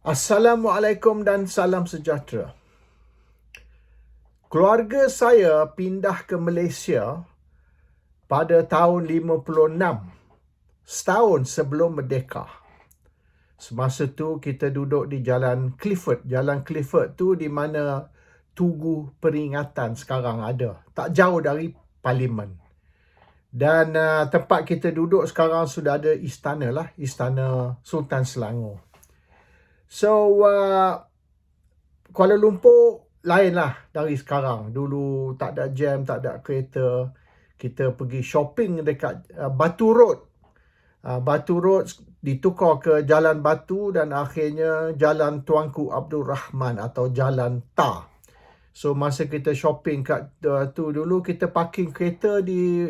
Assalamualaikum dan salam sejahtera. Keluarga saya pindah ke Malaysia pada tahun 56, setahun sebelum merdeka. Semasa tu kita duduk di Jalan Clifford. Jalan Clifford tu di mana Tugu Peringatan sekarang ada. Tak jauh dari Parlimen. Dan tempat kita duduk sekarang sudah ada istana lah. Istana Sultan Selangor. So, Kuala Lumpur lain lah dari sekarang. Dulu tak ada jam, tak ada kereta. Kita pergi shopping dekat Batu Road. Batu Road ditukar ke Jalan Batu dan akhirnya Jalan Tuanku Abdul Rahman atau Jalan Ta. So masa kita shopping kat tu dulu, kita parking kereta di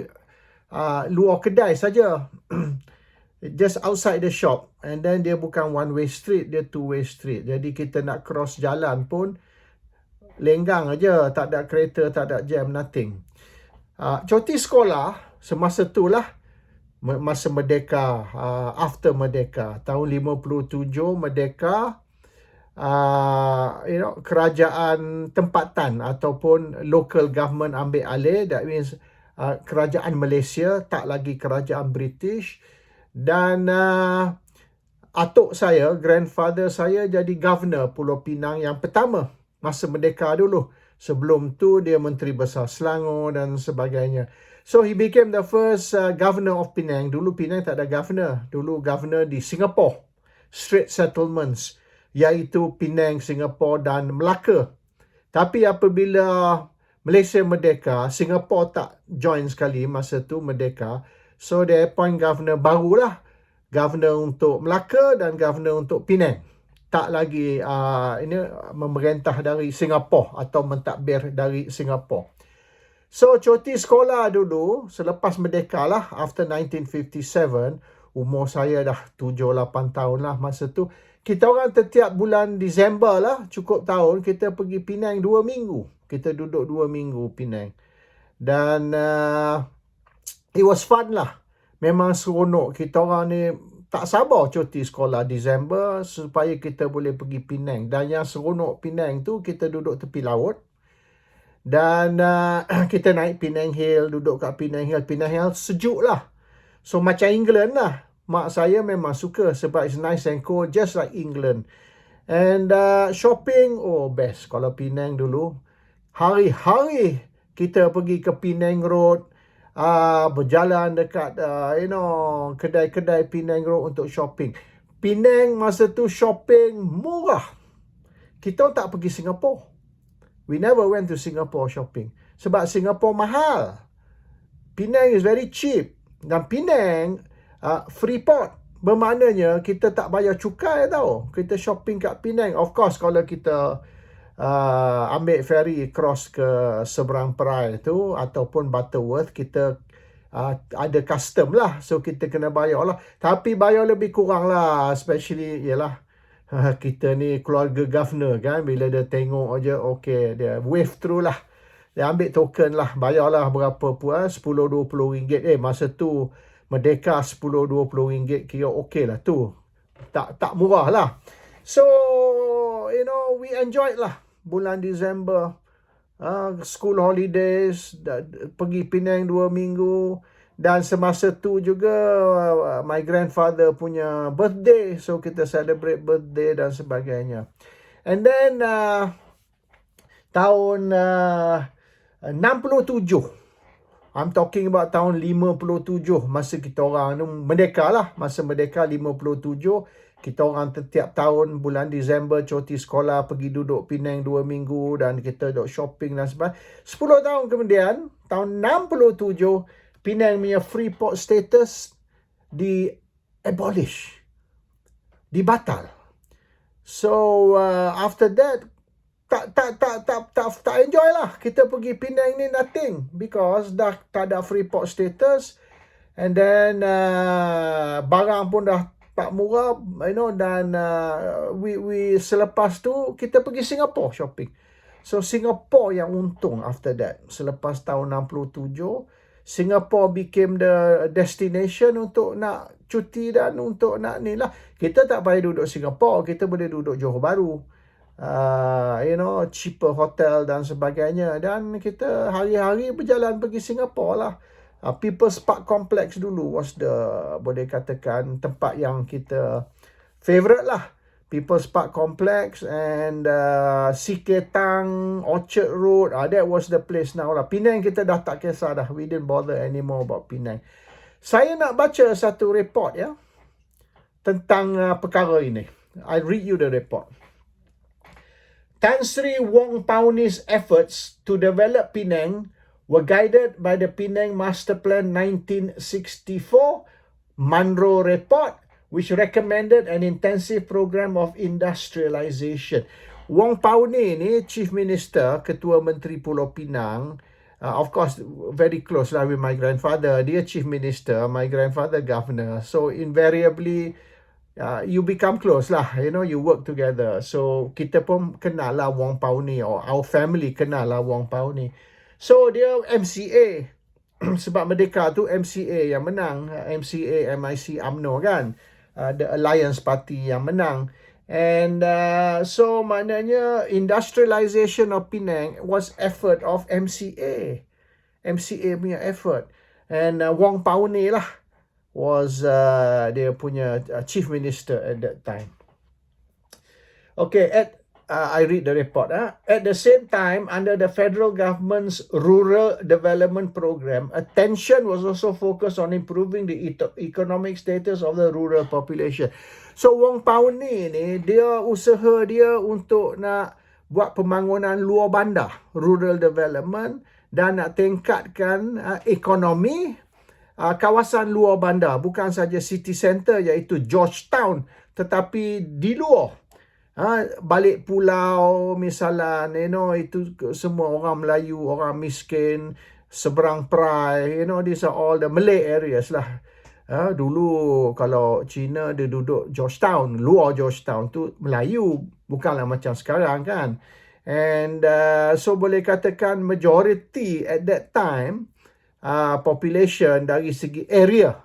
luar kedai saja. Just outside the shop. And then dia bukan one way street, dia two way street. Jadi kita nak cross jalan pun lenggang aja, tak ada kereta, tak ada jam, nothing. Cuti sekolah semasa tu lah, masa merdeka, after merdeka, tahun 57 merdeka, kerajaan tempatan ataupun local government ambil alih. That means kerajaan Malaysia, tak lagi kerajaan British. Dan atuk saya, grandfather saya jadi governor Pulau Pinang yang pertama masa merdeka dulu. Sebelum tu dia Menteri Besar Selangor dan sebagainya. So he became the first governor of Penang. Dulu Penang tak ada governor. Dulu governor di Singapore, Strait Settlements, iaitu Penang, Singapore dan Melaka. Tapi apabila Malaysia merdeka, Singapore tak join sekali masa tu merdeka. So dia appoint governor barulah. Governor untuk Melaka dan governor untuk Penang. Tak lagi ini memerintah dari Singapura atau mentadbir dari Singapura. So cuti sekolah dulu selepas merdeka lah, after 1957, umur saya dah 7-8 tahun lah masa tu. Kita orang setiap bulan Disember lah, cukup tahun, kita pergi Penang 2 minggu. Kita duduk 2 minggu Penang. Dan it was fun lah. Memang seronok. Kita orang ni tak sabar cuti sekolah Disember supaya kita boleh pergi Penang. Dan yang seronok Penang tu, kita duduk tepi laut. Dan kita naik Penang Hill, duduk kat Penang Hill. Penang Hill sejuk lah. So macam England lah. Mak saya memang suka sebab it's nice and cold, just like England. And shopping, oh best. Kalau Penang dulu, hari-hari kita pergi ke Penang Road, berjalan dekat kedai-kedai Penang Road untuk shopping. Penang masa tu shopping murah. Kita tak pergi Singapore. We never went to Singapore shopping sebab Singapore mahal. Penang is very cheap. Dan Penang free port, bermaknanya kita tak bayar cukai tau. Kita shopping kat Penang. Of course kalau kita ambil ferry cross ke seberang perai tu ataupun Butterworth, kita ada custom lah, so kita kena bayar lah. Tapi bayar lebih kurang lah, especially ialah kita ni keluarga governor kan, bila dia tengok aja, okay, dia wave through lah, dia ambil token lah, bayar lah berapa pun, 10-20 ringgit. Masa tu merdeka 10-20 ringgit kira okay lah tu, tak murah lah. So we enjoyed lah bulan Disember, school holidays, pergi Penang 2 minggu. Dan semasa tu juga my grandfather punya birthday, so kita celebrate birthday dan sebagainya. And then tahun 67, I'm talking about tahun 57, masa kita orang tu merdeka lah. Masa merdeka 57, kita orang setiap tahun bulan Disember cuti sekolah pergi duduk Penang 2 minggu dan kita duduk shopping dan sebagainya. 10 tahun kemudian, tahun 67, Penang punya free port status di abolish, dibatal. So after that, tak enjoy lah. Kita pergi Penang ni nothing because dah tak ada free port status, and then barang pun dah tak murah, dan we selepas tu kita pergi Singapore shopping. So Singapore yang untung after that. Selepas tahun 67, Singapore became the destination untuk nak cuti dan untuk nak ni lah. Kita tak payah duduk Singapore, kita boleh duduk Johor Bahru. Cheaper hotel dan sebagainya. Dan kita hari-hari berjalan pergi Singapore lah. People's Park Complex dulu was the, boleh katakan, tempat yang kita favourite lah. People's Park Complex and Siketang, Orchard Road, that was the place now lah. Penang kita dah tak kisah dah. We didn't bother anymore about Penang. Saya nak baca satu report ya tentang perkara ini. I read you the report. Tan Sri Wong Pauni's efforts to develop Penang were guided by the Penang Master Plan 1964 Munro Report, which recommended an intensive program of industrialization. Wong Pauni ni Chief Minister, Ketua Menteri Pulau Pinang, of course very close lah with my grandfather. Dia Chief Minister, my grandfather Governor. So invariably you become close lah, you work together. So kita pun kenal lah Wong Pauni, or our family kenal lah Wong Pauni. So dia MCA. Sebab Merdeka tu MCA yang menang, MCA, MIC, UMNO kan, the Alliance Party yang menang. And so maknanya industrialization of Penang was effort of MCA punya effort. And Wong Pauni lah was dia punya chief minister at that time. Okay, I read the report. At the same time, under the federal government's rural development program, attention was also focused on improving the economic status of the rural population. So Wong Pauni ni, dia usaha dia untuk nak buat pembangunan luar bandar, rural development, dan nak tingkatkan ekonomi kawasan luar bandar. Bukan saja city center iaitu Georgetown, tetapi di luar. Balik pulau misalnya, itu semua orang Melayu, orang miskin, seberang perai, these are all the Malay areas lah. Dulu kalau Cina dia duduk Georgetown, luar Georgetown tu Melayu, bukanlah macam sekarang kan. And so boleh katakan majority at that time population dari segi area,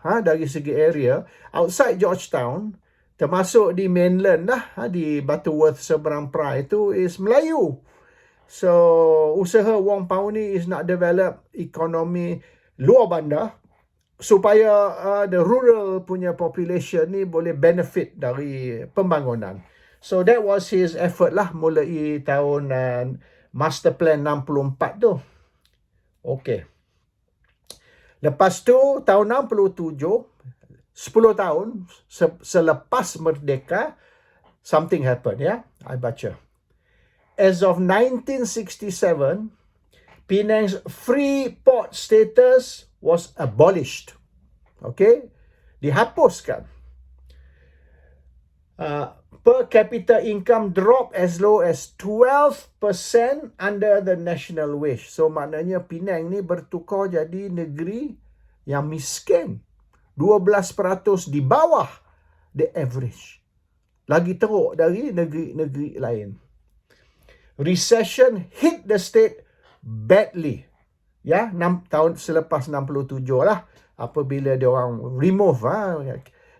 outside Georgetown, termasuk di mainland lah, di Butterworth seberang perai itu is Melayu. So usaha Wong Pauni is nak develop ekonomi luar bandar supaya the rural punya population ni boleh benefit dari pembangunan. So that was his effort lah mulai tahun Master Plan 64 tu. Okay. Lepas tu tahun 67, 10 tahun selepas merdeka, something happened, I baca. As of 1967, Penang's free port status was abolished. Okay? Dihapuskan. Per capita income dropped as low as 12% under the national wage. So maknanya Penang ni bertukar jadi negeri yang miskin. 12% di bawah the average. Lagi teruk dari negeri-negeri lain. Recession hit the state badly. Tahun selepas 67 lah. Apabila dia orang remove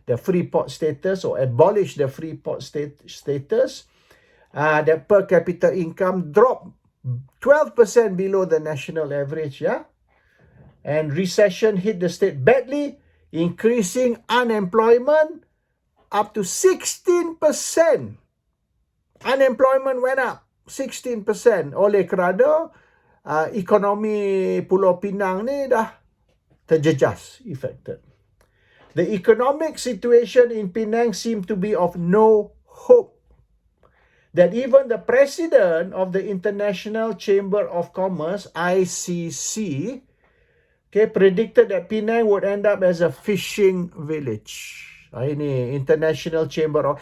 the free port status or abolish the free port status, the per capita income dropped 12% below the national average. And recession hit the state badly, increasing unemployment up to 16%. Unemployment went up 16% oleh kerana ekonomi Pulau Pinang ni dah terjejas, affected. The economic situation in Penang seemed to be of no hope. That even the president of the International Chamber of Commerce, ICC, predicted that Penang would end up as a fishing village. Ini International Chamber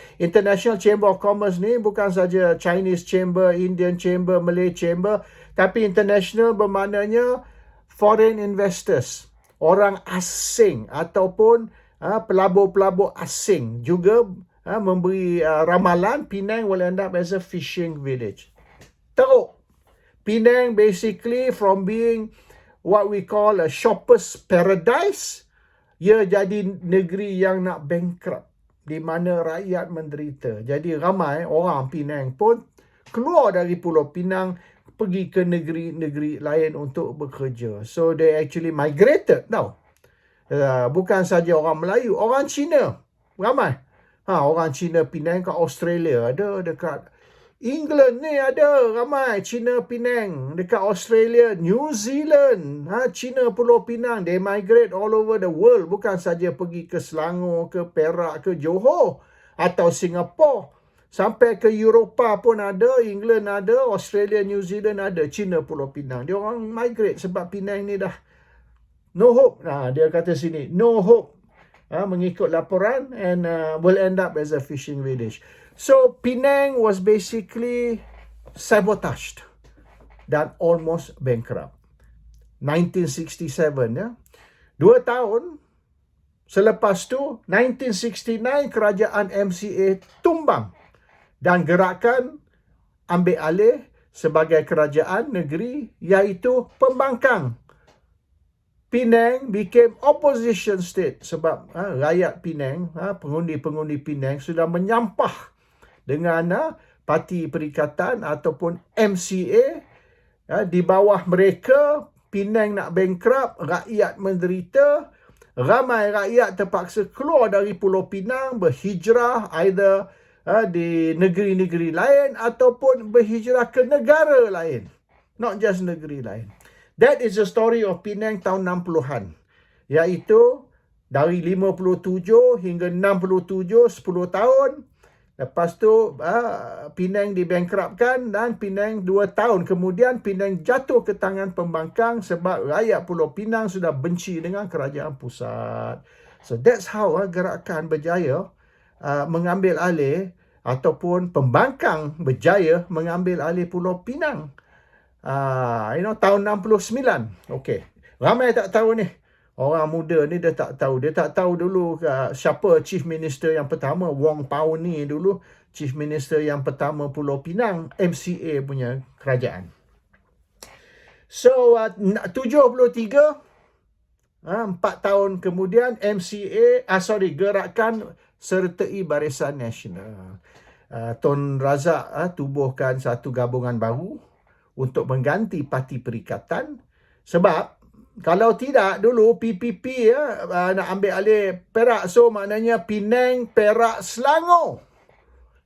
of Commerce ni bukan saja Chinese Chamber, Indian Chamber, Malay Chamber, tapi international bermaknanya foreign investors, orang asing ataupun pelabur-pelabur asing juga memberi ramalan Penang will end up as a fishing village. Teruk. Penang basically from being what we call a shopper's paradise. Ia jadi negeri yang nak bankrupt, di mana rakyat menderita. Jadi ramai orang Penang pun keluar dari Pulau Pinang pergi ke negeri-negeri lain untuk bekerja. So they actually migrated now. Bukan saja orang Melayu, orang Cina ramai. Orang Cina Penang kat Australia ada, dekat England ni ada ramai Cina Penang, dekat Australia, New Zealand, Cina Pulau Pinang, they migrate all over the world, bukan saja pergi ke Selangor, ke Perak, ke Johor atau Singapura, sampai ke Eropah pun ada, England ada, Australia, New Zealand ada, Cina Pulau Pinang. Dia orang migrate sebab Penang ni dah no hope. Dia kata sini, no hope. Mengikut laporan, and will end up as a fishing village. So Penang was basically sabotaged dan almost bankrupt. 1967 ya. 2 tahun selepas tu 1969 kerajaan MCA tumbang dan gerakan ambil alih sebagai kerajaan negeri iaitu pembangkang. Penang became opposition state sebab rakyat Penang, pengundi-pengundi Penang sudah menyampah dengan Parti Perikatan ataupun MCA. Di bawah mereka, Penang nak bankrupt, rakyat menderita. Ramai rakyat terpaksa keluar dari Pulau Pinang, berhijrah either di negeri-negeri lain ataupun berhijrah ke negara lain. Not just negeri lain. That is the story of Penang tahun 60-an. Iaitu dari 57 hingga 67, 10 tahun. Lepas tu Penang dibankruptkan dan Penang 2 tahun kemudian Penang jatuh ke tangan pembangkang sebab rakyat Pulau Pinang sudah benci dengan kerajaan pusat. So that's how gerakan berjaya mengambil alih ataupun pembangkang berjaya mengambil alih Pulau Pinang. Tahun 69. Okey. Ramai tak tahu ni. Orang muda ni dia tak tahu. Dia tak tahu dulu siapa Chief Minister yang pertama. Wong Pao ni dulu Chief Minister yang pertama Pulau Pinang. MCA punya kerajaan. So, 73. 4 tahun kemudian gerakan sertai Barisan Nasional. Tun Razak tubuhkan satu gabungan baru untuk mengganti Parti Perikatan. Sebab kalau tidak dulu PPP nak ambil alih Perak. So maknanya Penang, Perak, Selangor.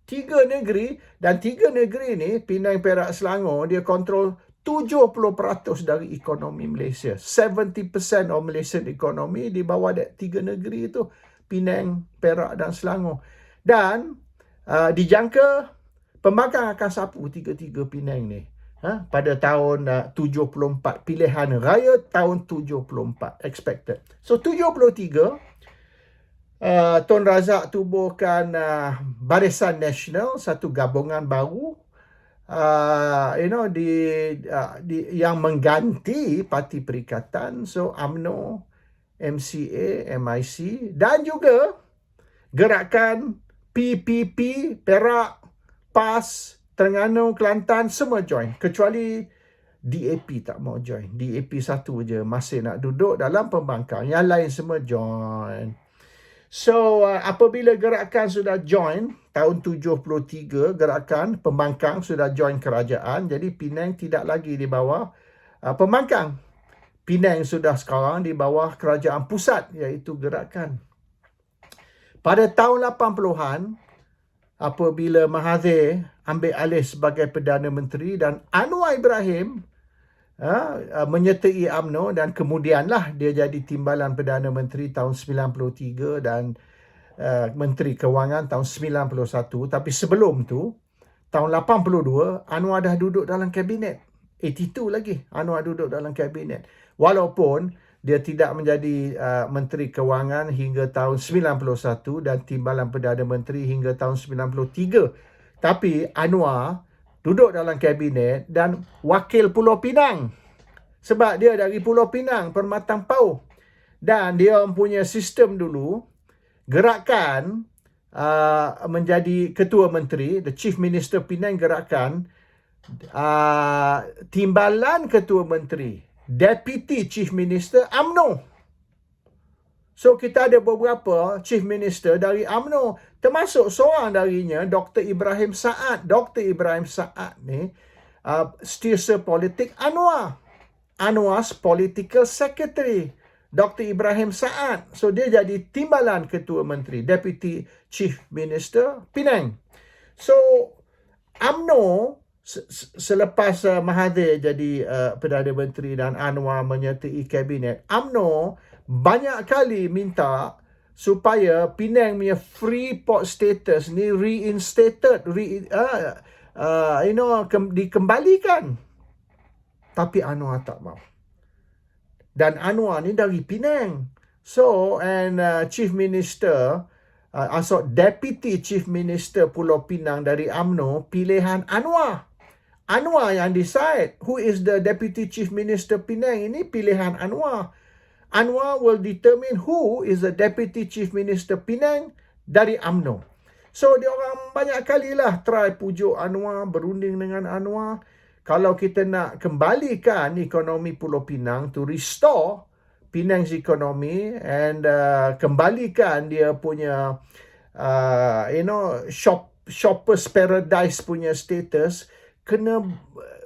3 negeri, dan 3 negeri ni Penang, Perak, Selangor dia kontrol 70% dari ekonomi Malaysia. 70% of Malaysian economy di bawah 3 negeri itu, Penang, Perak dan Selangor. Dan dijangka pembangkang akan sapu 3 Penang ni. Pada tahun 74, pilihan raya tahun 74 expected. So 73 Tun Razak tubuhkan Barisan Nasional, satu gabungan baru yang mengganti Parti Perikatan. So UMNO, MCA, MIC dan juga gerakan PPP, Perak, PAS, Terengganu, Kelantan semua join. Kecuali DAP tak mau join. DAP satu je masih nak duduk dalam pembangkang. Yang lain semua join. So, apabila gerakan sudah join, tahun 73, gerakan pembangkang sudah join kerajaan. Jadi, Penang tidak lagi di bawah pembangkang. Penang sudah sekarang di bawah kerajaan pusat, iaitu gerakan. Pada tahun 80-an, apabila Mahathir ambil alih sebagai Perdana Menteri dan Anwar Ibrahim menyertai UMNO dan kemudianlah dia jadi Timbalan Perdana Menteri tahun 93 dan Menteri Kewangan tahun 91. Tapi sebelum tu, tahun 82, Anwar dah duduk dalam kabinet. 82 lagi, Anwar duduk dalam kabinet. Walaupun dia tidak menjadi Menteri Kewangan hingga tahun 91 dan Timbalan Perdana Menteri hingga tahun 93. Tapi Anwar duduk dalam kabinet dan wakil Pulau Pinang. Sebab dia dari Pulau Pinang, Permatang Pau. Dan dia mempunyai sistem dulu, gerakan menjadi Ketua Menteri, the Chief Minister Penang gerakan, timbalan Ketua Menteri Deputy Chief Minister UMNO. So kita ada beberapa Chief Minister dari UMNO, termasuk seorang darinya Dr. Ibrahim Saad. Dr. Ibrahim Saad ni setiausaha politik Anwar. Anwar's Political Secretary, Dr. Ibrahim Saad. So dia jadi timbalan Ketua Menteri, Deputy Chief Minister Penang. So UMNO selepas Mahathir jadi Perdana Menteri dan Anwar menyertai kabinet, UMNO banyak kali minta supaya Penang punya free port status ni reinstated, dikembalikan. Tapi Anwar tak mau. Dan Anwar ni dari Penang. So, and Chief Minister, Deputy Chief Minister Pulau Pinang dari UMNO, pilihan Anwar. Anwar yang decide who is the Deputy Chief Minister Penang. Ini pilihan Anwar. Anwar will determine who is the Deputy Chief Minister Penang dari UMNO. So, dia orang banyak kalilah try pujuk Anwar, berunding dengan Anwar. Kalau kita nak kembalikan ekonomi Pulau Pinang, to restore Penang's economy and kembalikan dia punya, shoppers paradise punya status, kena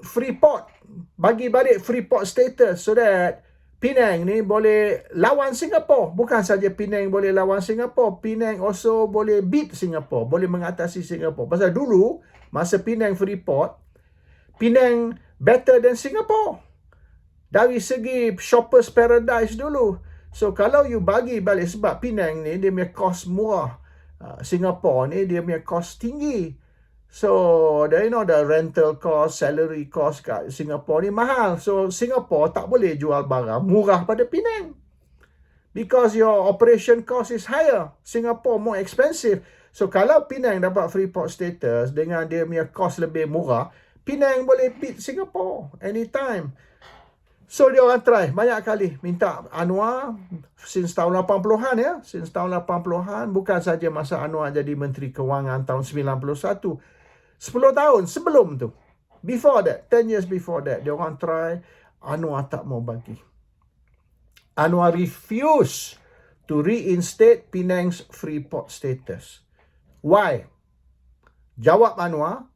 free port. Bagi balik free port status so that Penang ni boleh lawan Singapura. Bukan saja Penang boleh lawan Singapura, Penang also boleh beat Singapura, boleh mengatasi Singapura. Pasal dulu, masa Penang free port, Penang better than Singapore. Dari segi shoppers paradise dulu. So kalau you bagi balik, sebab Penang ni dia punya cost murah. Singapore ni dia punya cost tinggi. So, the rental cost, salary cost kat Singapore ni mahal. So, Singapore tak boleh jual barang murah pada Penang. Because your operation cost is higher. Singapore more expensive. So, kalau Penang dapat free port status dengan dia punya cost lebih murah, Penang boleh beat Singapore anytime. So, dia orang try banyak kali minta Anwar since tahun 80-an ya. Since tahun 80-an, bukan saja masa Anwar jadi Menteri Kewangan tahun 91. 10 tahun sebelum tu. Before that, 10 years before that, dia orang try, Anwar tak mau bagi. Anwar refuse to reinstate Penang's free port status. Why? Jawab Anwar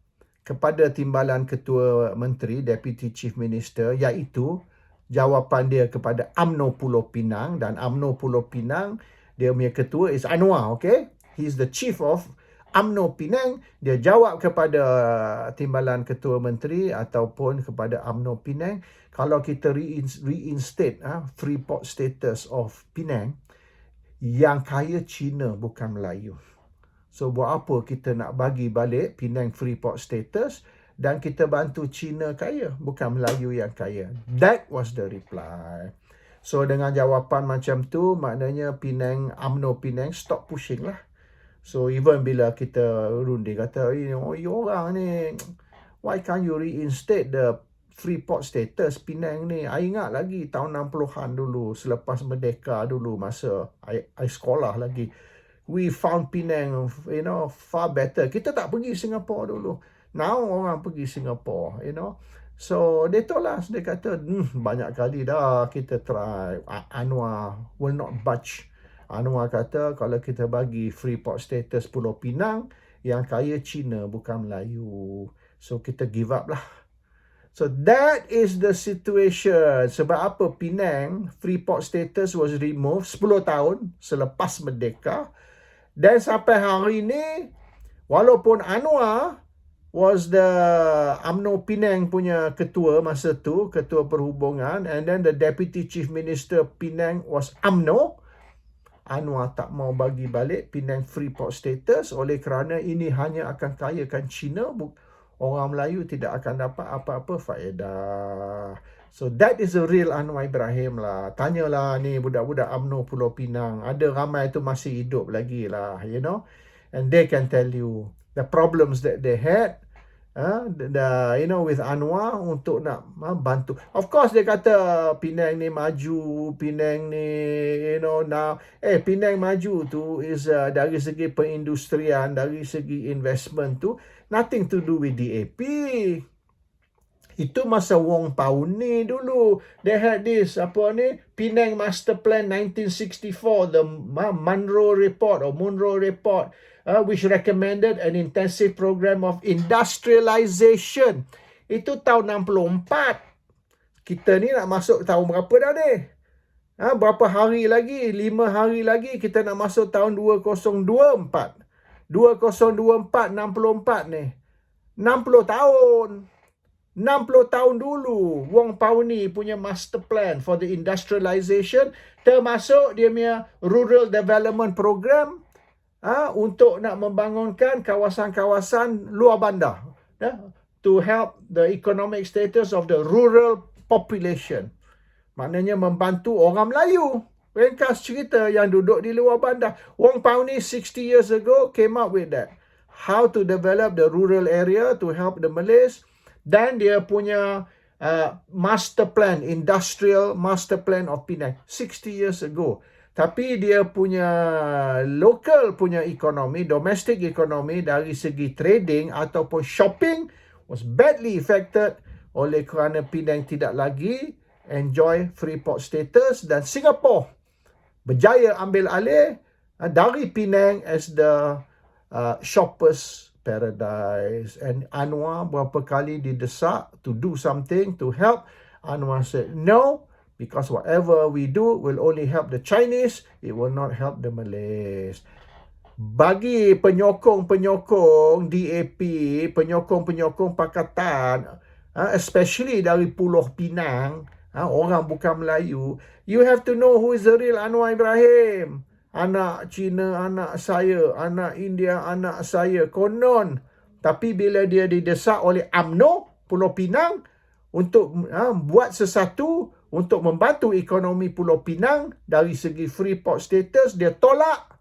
kepada timbalan Ketua Menteri, Deputy Chief Minister, iaitu jawapan dia kepada UMNO Pulau Pinang, dan UMNO Pulau Pinang, dia punya ketua is Anwar, okay? He's the chief of UMNO Penang. Dia jawab kepada timbalan Ketua Menteri ataupun kepada UMNO Penang, kalau kita reinstate free port status of Penang, yang kaya Cina bukan Melayu. So buat apa kita nak bagi balik Penang free port status dan kita bantu Cina kaya, bukan Melayu yang kaya. That was the reply. So dengan jawapan macam tu, maknanya Penang, UMNO Penang stop pushing lah. So even bila kita runding kata, orang ni, why can't you reinstate the free port status Penang ni? I ingat lagi tahun 60-an dulu, selepas merdeka dulu, masa I sekolah lagi, we found Penang, far better. Kita tak pergi Singapura dulu. Now orang pergi Singapura, So dia tolak, dia kata, banyak kali dah kita try. Anwar will not budge. Anwar kata, kalau kita bagi free port status Pulau Pinang, yang kaya Cina bukan Melayu. So kita give up lah. So that is the situation. Sebab apa Penang free port status was removed 10 tahun selepas merdeka. Dan sampai hari ini, walaupun Anwar was the UMNO Penang punya ketua masa tu, ketua perhubungan, and then the Deputy Chief Minister Penang was UMNO, Anwar tak mau bagi balik Penang free port status oleh kerana ini hanya akan kayakan Cina. Orang Melayu tidak akan dapat apa-apa faedah. So that is the real Anwar Ibrahim lah. Tanyalah ni budak-budak UMNO Pulau Pinang. Ada ramai tu masih hidup lagi lah, And they can tell you the problems that they had. With Anwar untuk nak bantu. Of course dia kata Penang ni maju, Penang ni now Penang maju tu is dari segi perindustrian, dari segi investment tu nothing to do with DAP. Itu masa Wong Pao Ni dulu. They had this, Penang Master Plan 1964, the Munro Report, which recommended an intensive program of industrialization. Itu tahun 64. Kita ni nak masuk tahun berapa dah ni? Berapa hari lagi? 5 hari lagi kita nak masuk tahun 2024. 2024, 64 ni. 60 tahun. 60 tahun dulu Wong Pao Ni punya master plan for the industrialization, termasuk dia punya rural development program untuk nak membangunkan kawasan-kawasan luar bandar, to help the economic status of the rural population. Maknanya membantu orang Melayu. Ringkas cerita yang duduk di luar bandar. Wong Pao Ni 60 years ago came up with that. How to develop the rural area to help the Malays. Dan dia punya master plan, industrial master plan of Penang 60 years ago. Tapi dia punya local punya ekonomi, domestic economy dari segi trading ataupun shopping was badly affected oleh kerana Penang tidak lagi enjoy free port status dan Singapore berjaya ambil alih dari Penang as the shoppers paradise. And Anwar berapa kali didesak to do something to help. Anwar said no, because whatever we do will only help the Chinese, it will not help the Malays. Bagi penyokong-penyokong DAP, penyokong-penyokong Pakatan, especially dari Pulau Pinang, orang bukan Melayu, you have to know who is the real Anwar Ibrahim. Anak Cina, anak saya, anak India, anak saya, konon. Tapi bila dia didesak oleh UMNO Pulau Pinang untuk buat sesuatu untuk membantu ekonomi Pulau Pinang dari segi free port status, dia tolak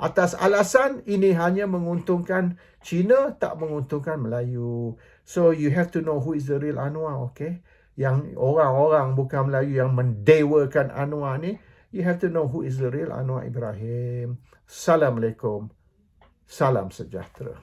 atas alasan ini hanya menguntungkan Cina, tak menguntungkan Melayu. So you have to know who is the real Anwar, okay? Yang orang-orang bukan Melayu yang mendewakan Anwar ni, you have to know who is the real Anwar Ibrahim. Assalamualaikum. Salam sejahtera.